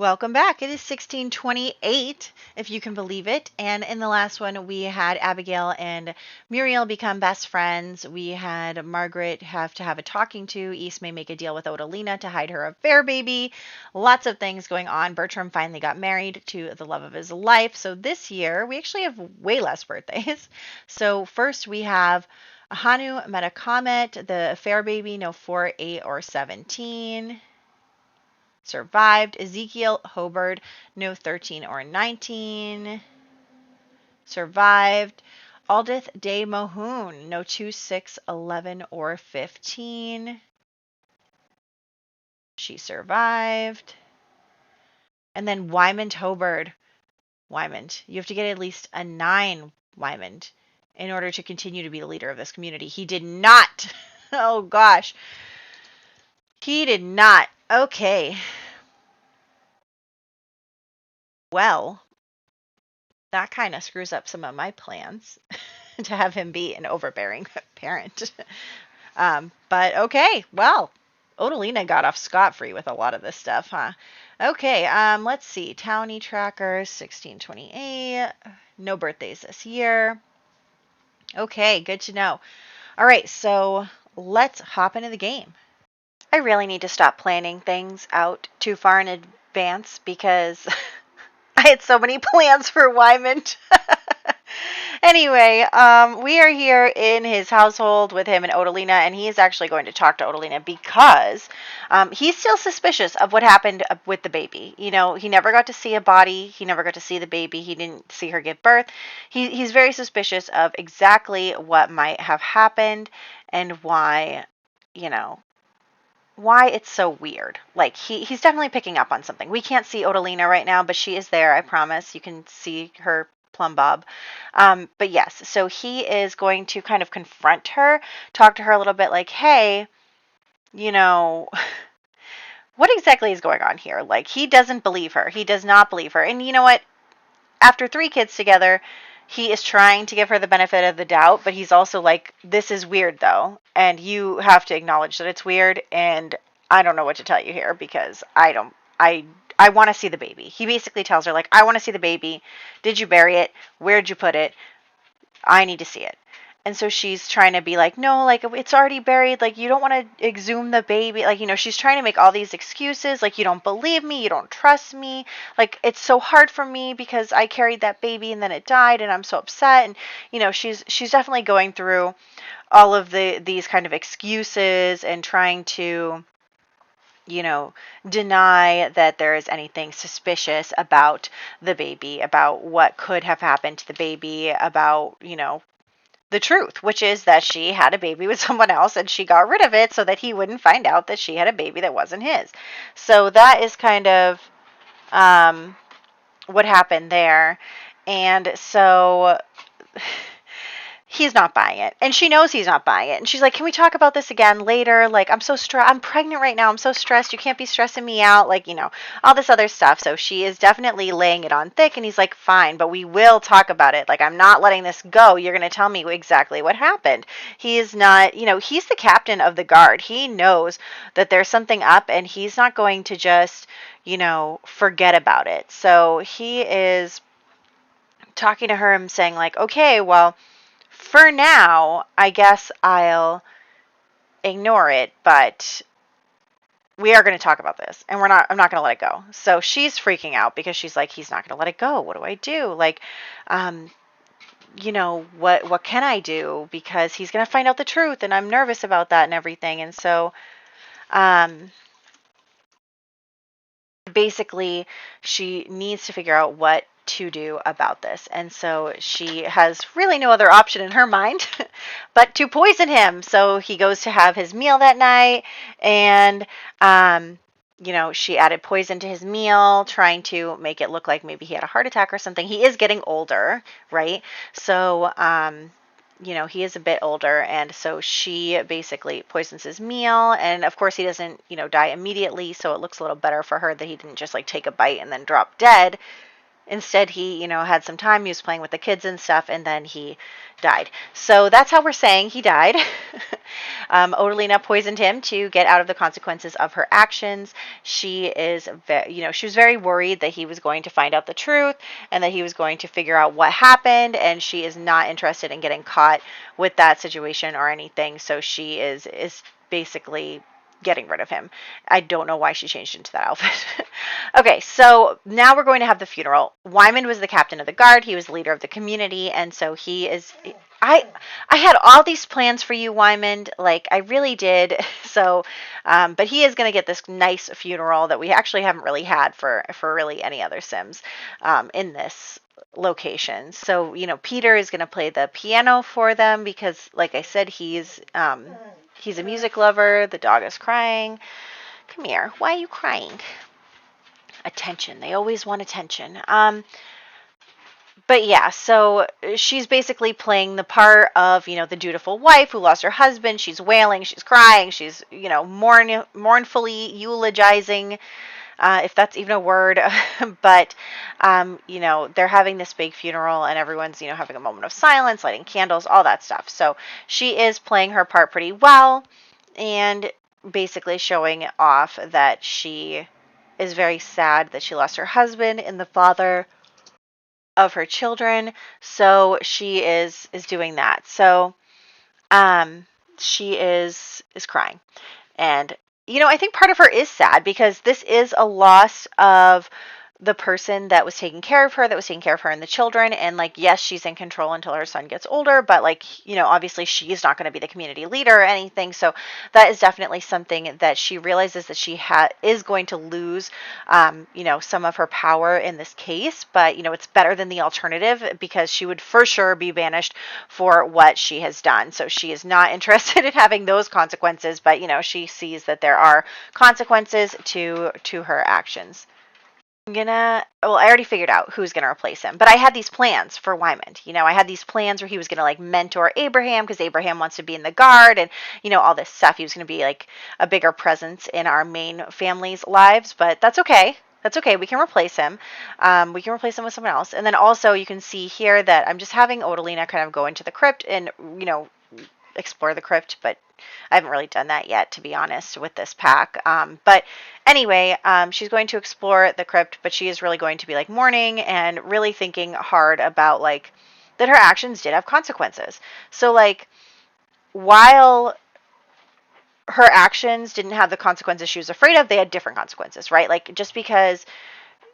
Welcome back. It is 1628, if you can believe it. And in the last one, we had Abigail and Muriel become best friends. We had Margaret have to have a talking to. Ismay make a deal with Odalina to hide her affair baby. Lots of things going on. Bertram finally got married to the love of his life. So this year, we actually have way less birthdays. So first, we have Hanu met a comet, the affair baby, no 4, 8, or 17. Survived. Ezekiel Hobart, no 13 or 19. Survived. Aldith de Mohun, no 2, 6, 11, or 15. She survived. And then Wymond Hobart. Wymond, you have to get at least a 9, Wymond, in order to continue to be the leader of this community. He did not. Oh, gosh. He did not. Okay. Well, that kind of screws up some of my plans to have him be an overbearing parent. But okay, well, Odalina got off scot-free with a lot of this stuff, huh? Okay, let's see. Townie Tracker, 1628. No birthdays this year. Okay, good to know. All right, so let's hop into the game. I really need to stop planning things out too far in advance because I had so many plans for Wyman. Anyway, we are here in his household with him and Odalina, and he is actually going to talk to Odalina because he's still suspicious of what happened with the baby. You know, he never got to see a body. He never got to see the baby. He didn't see her give birth. He's very suspicious of exactly what might have happened and why, you know, why it's so weird. Like, he's definitely picking up on something. We can't see Odalina right now, but she is there, I promise. You can see her plumb bob. But yes, so he is going to kind of confront her, talk to her a little bit like, hey, you know, what exactly is going on here? Like, he doesn't believe her. He does not believe her. And you know what? After 3 kids together, he is trying to give her the benefit of the doubt, but he's also like, this is weird though, and you have to acknowledge that it's weird, and I don't know what to tell you here because I want to see the baby. He basically tells her, like, I want to see the baby. Did you bury it? Where'd you put it? I need to see it. And so she's trying to be like, no, like, it's already buried. Like, you don't want to exhume the baby. Like, you know, she's trying to make all these excuses. Like, you don't believe me. You don't trust me. Like, it's so hard for me because I carried that baby and then it died and I'm so upset. And, you know, she's definitely going through all of these kind of excuses and trying to, you know, deny that there is anything suspicious about the baby, about what could have happened to the baby, about, you know, the truth, which is that she had a baby with someone else and she got rid of it so that he wouldn't find out that she had a baby that wasn't his. So that is kind of what happened there. And so he's not buying it. And she knows he's not buying it. And she's like, can we talk about this again later? Like, I'm so stressed. I'm pregnant right now. I'm so stressed. You can't be stressing me out. Like, you know, all this other stuff. So she is definitely laying it on thick. And he's like, fine, but we will talk about it. Like, I'm not letting this go. You're going to tell me exactly what happened. He is not, you know, he's the captain of the guard. He knows that there's something up and he's not going to just, you know, forget about it. So he is talking to her and saying, like, okay, well, for now, I guess I'll ignore it, but we are going to talk about this and I'm not going to let it go. So she's freaking out because she's like, he's not going to let it go. What do I do? Like, you know, what can I do? Because he's going to find out the truth and I'm nervous about that and everything. And so, basically she needs to figure out what to do about this. And so she has really no other option in her mind but to poison him. So he goes to have his meal that night and you know, she added poison to his meal, trying to make it look like maybe he had a heart attack or something. He is getting older, right? So you know, he is a bit older, and so she basically poisons his meal, and of course he doesn't, you know, die immediately, so it looks a little better for her that he didn't just like take a bite and then drop dead. Instead, he, had some time. He was playing with the kids and stuff, and then he died. So that's how we're saying he died. Odalina poisoned him to get out of the consequences of her actions. She she was very worried that he was going to find out the truth and that he was going to figure out what happened, and she is not interested in getting caught with that situation or anything. So she is basically getting rid of him. I don't know why she changed into that outfit. Okay, so now we're going to have the funeral. Wyman was the captain of the guard. He was the leader of the community, and so he is. I had all these plans for you, Wyman. Like I really did. So, but he is going to get this nice funeral that we actually haven't really had for really any other Sims, in this location. So Peter is going to play the piano for them because, like I said, he's a music lover. The dog is crying. Come here. Why are you crying? Attention. They always want attention. But yeah, so she's basically playing the part of, the dutiful wife who lost her husband. She's wailing, she's crying, she's, mournfully eulogizing, if that's even a word. But, they're having this big funeral and everyone's, having a moment of silence, lighting candles, all that stuff. So she is playing her part pretty well and basically showing off that she is very sad that she lost her husband and the father of her children. So she is doing that. So she is crying. And I think part of her is sad because this is a loss of the person that was taking care of her, and the children. And like, yes, she's in control until her son gets older, but like, obviously she's not going to be the community leader or anything. So that is definitely something that she realizes that she is going to lose, some of her power in this case. But, it's better than the alternative because she would for sure be banished for what she has done. So she is not interested in having those consequences, but, she sees that there are consequences to her actions. I already figured out who's gonna replace him, but I had these plans for Wyman. I had these plans where he was gonna like mentor Abraham because Abraham wants to be in the guard and all this stuff. He was gonna be like a bigger presence in our main family's lives, but that's okay. That's okay. We can replace him. We can replace him with someone else. And then also you can see here that I'm just having Odalina kind of go into the crypt and explore the crypt, but I haven't really done that yet, to be honest, with this pack. But anyway, she's going to explore the crypt, but she is really going to be like mourning and really thinking hard about like that her actions did have consequences. So like while her actions didn't have the consequences she was afraid of, they had different consequences, right? Like just because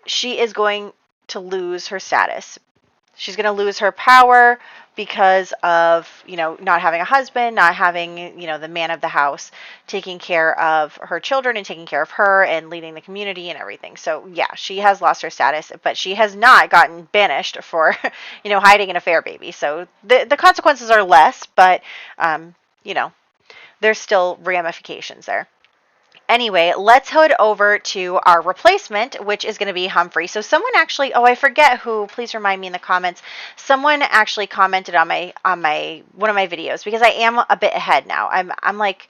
she is going to lose her status, she's going to lose her power because of, not having a husband, not having, the man of the house taking care of her children and taking care of her and leading the community and everything. So, yeah, she has lost her status, but she has not gotten banished for, hiding an affair baby. So the consequences are less, but, there's still ramifications there. Anyway, let's head over to our replacement, which is going to be Humphrey. So someone actually, I forget who, please remind me in the comments. Someone actually commented on my one of my videos because I am a bit ahead now. I'm like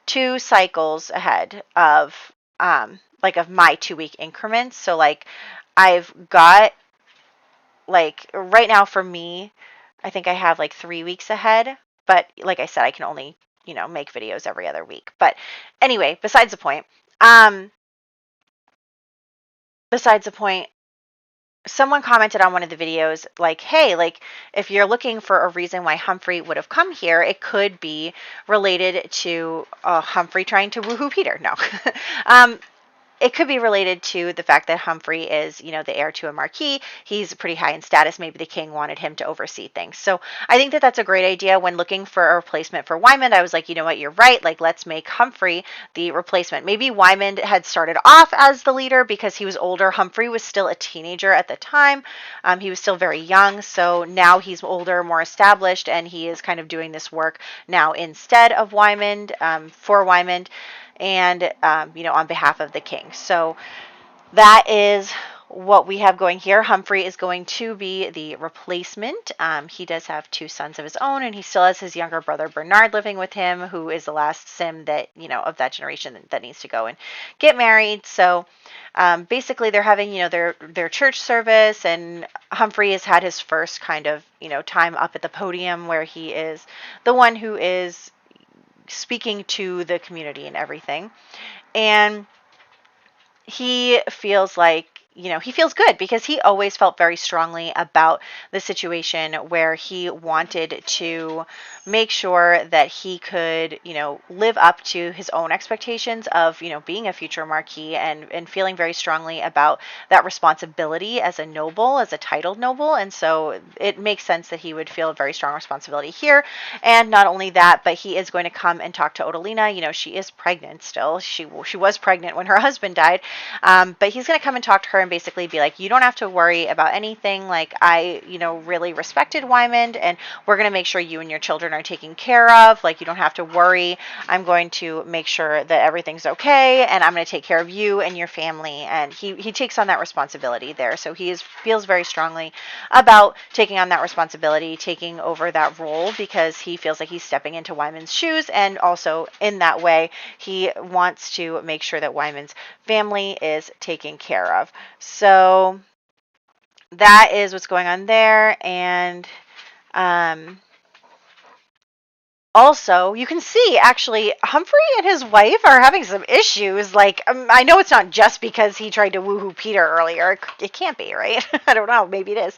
2 cycles ahead of of my 2-week increments. So like I've got like right now for me, I think I have like 3 weeks ahead, but like I said, I can only make videos every other week. But anyway, besides the point, someone commented on one of the videos like, hey, like if you're looking for a reason why Humphrey would have come here, it could be related to Humphrey trying to woohoo Peter. No. It could be related to the fact that Humphrey is, the heir to a marquis. He's pretty high in status. Maybe the king wanted him to oversee things. So I think that that's a great idea. When looking for a replacement for Wyman, I was like, you know what, you're right. Like, let's make Humphrey the replacement. Maybe Wyman had started off as the leader because he was older. Humphrey was still a teenager at the time. He was still very young. So now he's older, more established, and he is kind of doing this work now instead of Wyman, for Wyman, and on behalf of the king. So that is what we have going here, Humphrey is going to be the replacement. He does have two sons of his own, and he still has his younger brother Bernard living with him, who is the last Sim that, of that generation that needs to go and get married. So basically, they're having, their church service, and Humphrey has had his first kind of, time up at the podium where he is the one who is speaking to the community and everything. And he feels like, he feels good because he always felt very strongly about the situation where he wanted to make sure that he could, live up to his own expectations of, being a future marquis, and feeling very strongly about that responsibility as a noble, as a titled noble. And so it makes sense that he would feel a very strong responsibility here. And not only that, but he is going to come and talk to Odalina. She is pregnant still. She was pregnant when her husband died. But he's going to come and talk to her and basically be like, you don't have to worry about anything. Like, I, really respected Wymond, and we're going to make sure you and your children are taken care of. Like, you don't have to worry. I'm going to make sure that everything's okay, and I'm going to take care of you and your family. And he takes on that responsibility there. So feels very strongly about taking on that responsibility, taking over that role, because he feels like he's stepping into Wymond's shoes. And also in that way, he wants to make sure that Wymond's family is taken care of. So that is what's going on there. And also, you can see, actually, Humphrey and his wife are having some issues. Like, I know it's not just because he tried to woohoo Peter earlier. It can't be, right? I don't know. Maybe it is.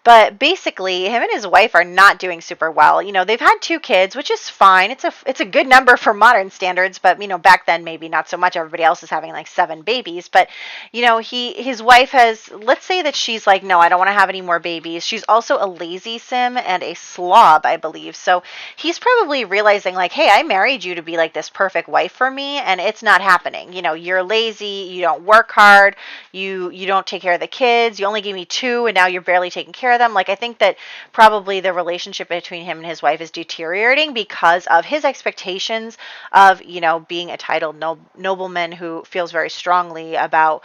But basically, him and his wife are not doing super well. They've had two kids, which is fine. It's a good number for modern standards, but back then maybe not so much. Everybody else is having like 7 babies. But his wife has, let's say that she's like, no, I don't want to have any more babies. She's also a lazy sim and a slob, I believe. So he's probably realizing like, hey, I married you to be like this perfect wife for me, and it's not happening. You're lazy, you don't work hard, you don't take care of the kids. You only gave me 2, and now you're barely taking care of them. Like, I think that probably the relationship between him and his wife is deteriorating because of his expectations of, being a titled nobleman who feels very strongly about,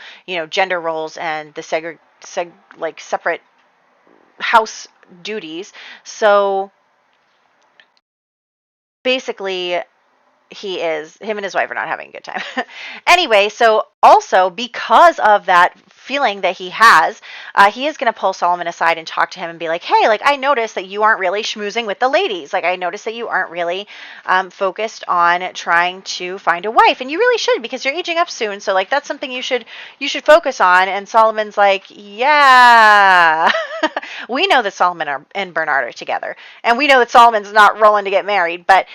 gender roles and the separate house duties. So basically, him and his wife are not having a good time. Anyway, so also because of that feeling that he is going to pull Solomon aside and talk to him and be like, hey, like, I noticed that you aren't really schmoozing with the ladies. Like, I noticed that you aren't really focused on trying to find a wife, and you really should, because you're aging up soon. So like, that's something you should focus on. And Solomon's like, yeah. We know that Solomon and Bernard are together, and we know that Solomon's not rolling to get married, but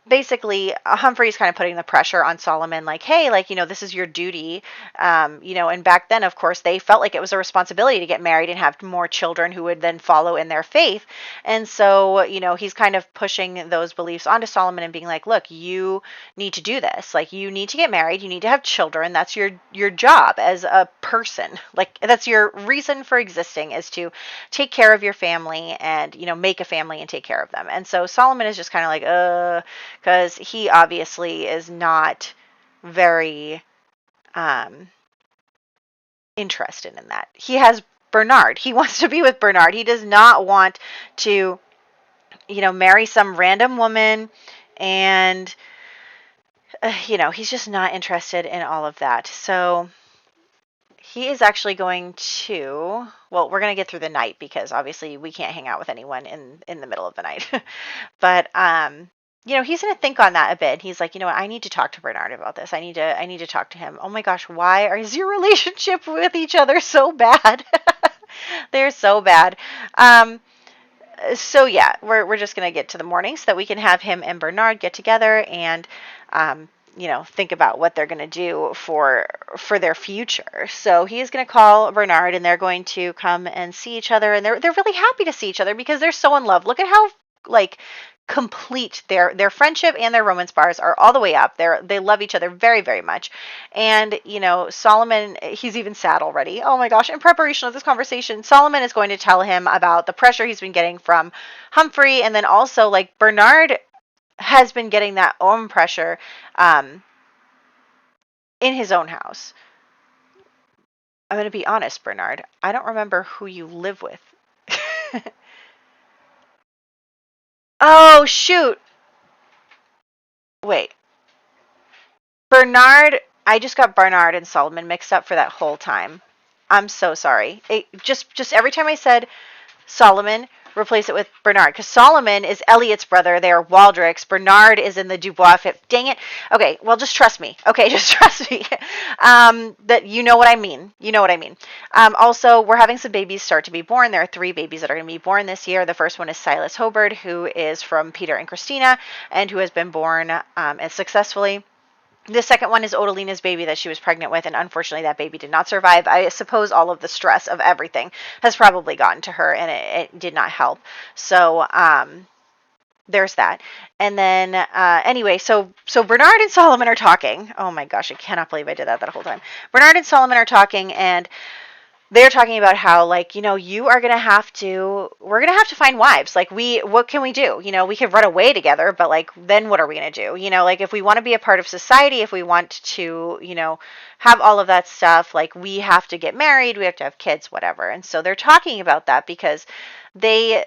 basically, Humphrey's kind of putting the pressure on Solomon, like, hey, like, this is your duty. And back then, of course, they felt like it was a responsibility to get married and have more children who would then follow in their faith. And so, he's kind of pushing those beliefs onto Solomon and being like, look, you need to do this. Like, you need to get married. You need to have children. That's your job as a person. Like, that's your reason for existing, is to take care of your family and, make a family and take care of them. And so Solomon is just kind of like, because he obviously is not very interested in that. He has Bernard. He wants to be with Bernard. He does not want to, marry some random woman, and, he's just not interested in all of that. So he is actually going to, well, we're going to get through the night because obviously we can't hang out with anyone in the middle of the night. But, he's going to think on that a bit. He's like, what, I need to talk to Bernard about this. I need to talk to him. Oh my gosh, why is your relationship with each other so bad? They're so bad. So yeah, we're just going to get to the morning so that we can have him and Bernard get together and, think about what they're going to do for their future. So he is going to call Bernard, and they're going to come and see each other, and they're really happy to see each other because they're so in love. Look at how, like, complete their friendship and their romance bars are all the way up. They love each other very, very much. And, Solomon, he's even sad already. Oh my gosh. In preparation of this conversation, Solomon is going to tell him about the pressure he's been getting from Humphrey. And then also, like, Bernard has been getting that own pressure in his own house. I'm going to be honest, Bernard. I don't remember who you live with. Oh, shoot. Wait. Bernard. I just got Bernard and Solomon mixed up for that whole time. I'm so sorry. Just every time I said Solomon, replace it with Bernard. Because Solomon is Elliot's brother. They are Waldrick's. Bernard is in the Dubois family. Dang it. Okay, well, just trust me. Okay, just trust me. That you know what I mean. You know what I mean. Also, we're having some babies start to be born. There are 3 babies that are going to be born this year. The first one is Silas Hobart, who is from Peter and Christina, and who has been born successfully. The second one is Odalina's baby that she was pregnant with, and unfortunately that baby did not survive. I suppose all of the stress of everything has probably gotten to her, and it did not help. So there's that. And then anyway, so Bernard and Solomon are talking. Oh my gosh, I cannot believe I did that whole time. Bernard and Solomon are talking, and they're talking about how, like, you are going to have to, we're going to have to find wives. Like, what can we do? We could run away together, but like, then what are we going to do? Like, if we want to be a part of society, if we want to, have all of that stuff, like, we have to get married, we have to have kids, whatever. And so they're talking about that because they,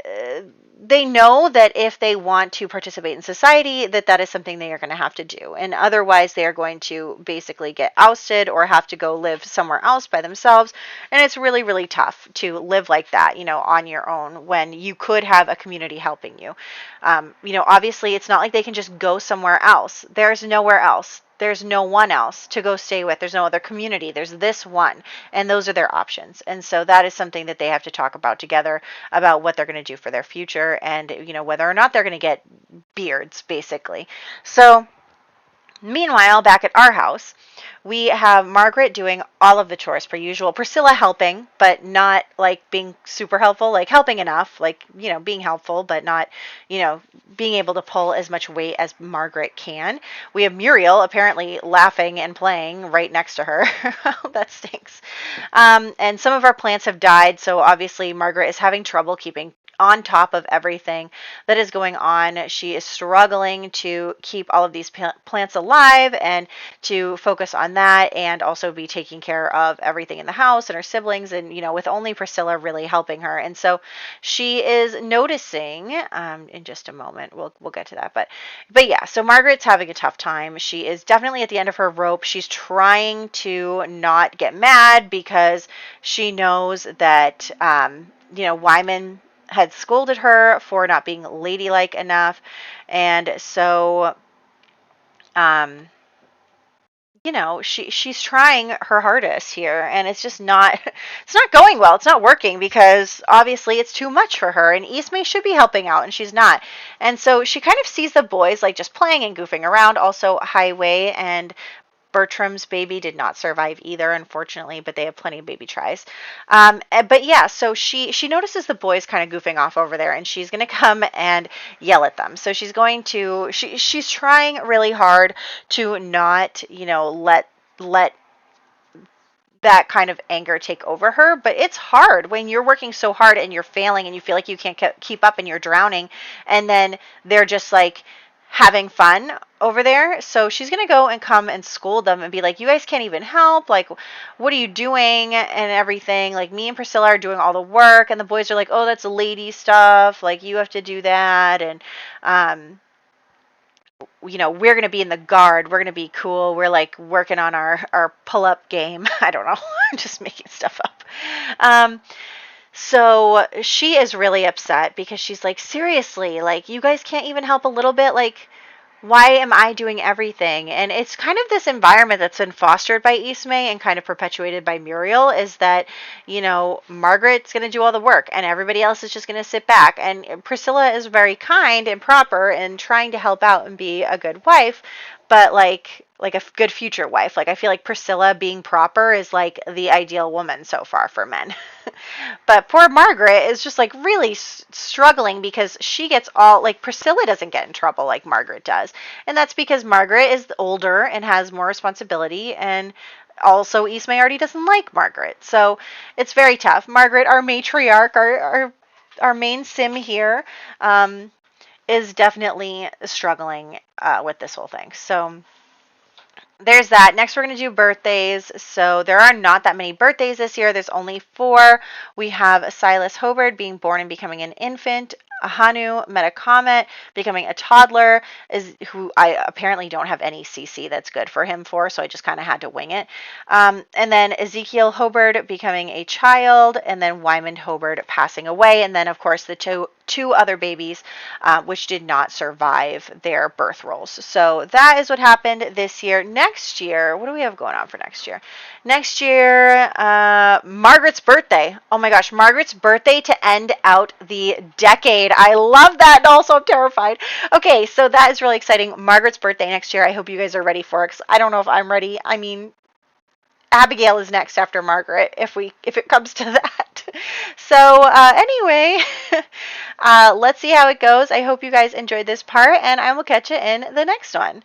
they know that if they want to participate in society, that is something they are going to have to do. And otherwise, they are going to basically get ousted or have to go live somewhere else by themselves. And it's really, really tough to live like that, on your own when you could have a community helping you. Obviously, it's not like they can just go somewhere else. There's nowhere else. There's no one else to go stay with. There's no other community. There's this one. And those are their options. And so that is something that they have to talk about together, about what they're going to do for their future and, whether or not they're going to get beards, basically. So meanwhile, back at our house, we have Margaret doing all of the chores per usual. Priscilla helping, but not like being super helpful, like helping enough, like, being helpful, but not, being able to pull as much weight as Margaret can. We have Muriel apparently laughing and playing right next to her. That stinks. And some of our plants have died, so obviously Margaret is having trouble keeping on top of everything that is going on. She is struggling to keep all of these plants alive and to focus on that and also be taking care of everything in the house and her siblings and, with only Priscilla really helping her. And so she is noticing, in just a moment, we'll get to that. But yeah, so Margaret's having a tough time. She is definitely at the end of her rope. She's trying to not get mad because she knows that, Wyman had scolded her for not being ladylike enough. And so, she's trying her hardest here, and it's just not, it's not going well. It's not working because obviously it's too much for her, and Ismay should be helping out, and she's not. And so she kind of sees the boys like just playing and goofing around. Also, Highway and Bertram's baby did not survive either, unfortunately, but they have plenty of baby tries. But yeah, so she notices the boys kind of goofing off over there, and she's going to come and yell at them. So she's going to, she's trying really hard to not, let that kind of anger take over her, but it's hard when you're working so hard and you're failing and you feel like you can't keep up and you're drowning, and then they're just like having fun over there. So she's going to go and come and scold them and be like, you guys can't even help. Like, what are you doing? And everything. Like, me and Priscilla are doing all the work. And the boys are like, oh, that's lady stuff. Like, you have to do that. And, we're going to be in the guard. We're going to be cool. We're like working on our pull-up game. I don't know. I'm just making stuff up. So she is really upset because she's like, seriously, like, you guys can't even help a little bit? Like, why am I doing everything? And it's kind of this environment that's been fostered by Ismay and kind of perpetuated by Muriel, is that, Margaret's going to do all the work and everybody else is just going to sit back. And Priscilla is very kind and proper and trying to help out and be a good wife, but like a good future wife. Like, I feel like Priscilla being proper is like the ideal woman so far for men. But poor Margaret is just like really struggling because she gets all, like, Priscilla doesn't get in trouble like Margaret does. And that's because Margaret is older and has more responsibility, and also Ismay already doesn't like Margaret. So it's very tough. Margaret, our matriarch, our main sim here, is definitely struggling with this whole thing. So there's that. Next, we're going to do birthdays. So there are not that many birthdays this year. There's only 4. We have Silas Hobart being born and becoming an infant. Hanu Metacomet becoming a toddler, is who I apparently don't have any CC that's good for him for, so I just kind of had to wing it. And then Ezekiel Hobart becoming a child, and then Wyman Hobart passing away, and then of course the two other babies, which did not survive their birth roles. So that is what happened this year. Next year, what do we have going on for next year? Next year, Margaret's birthday. Oh my gosh, Margaret's birthday to end out the decade. I love that, and also I'm terrified. Okay, so that is really exciting. Margaret's birthday next year. I hope you guys are ready for it, 'cause I don't know if I'm ready. I mean, Abigail is next after Margaret, if it comes to that. So anyway, let's see how it goes. I hope you guys enjoyed this part, and I will catch you in the next one.